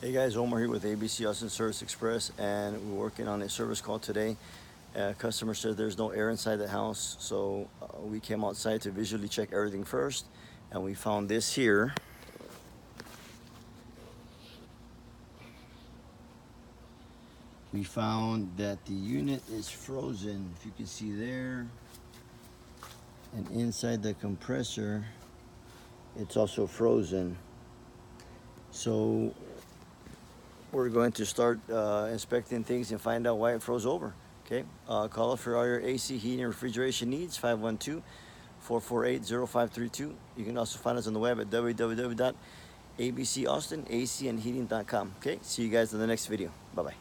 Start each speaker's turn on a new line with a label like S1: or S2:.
S1: Hey guys, Omar here with ABC Austin Service Express, and we're working on a service call today. Customer said there's no air inside the house, so we came outside to visually check everything first, and we found this here. We found that the unit is frozen, if you can see there, and inside the compressor, it's also frozen. So we're going to start inspecting things and find out why it froze over. Okay, call us for all your AC, heating, and refrigeration needs, 512-448-0532. You can also find us on the web at www.abcaustinacandheating.com. Okay, see you guys in the next video. Bye-bye.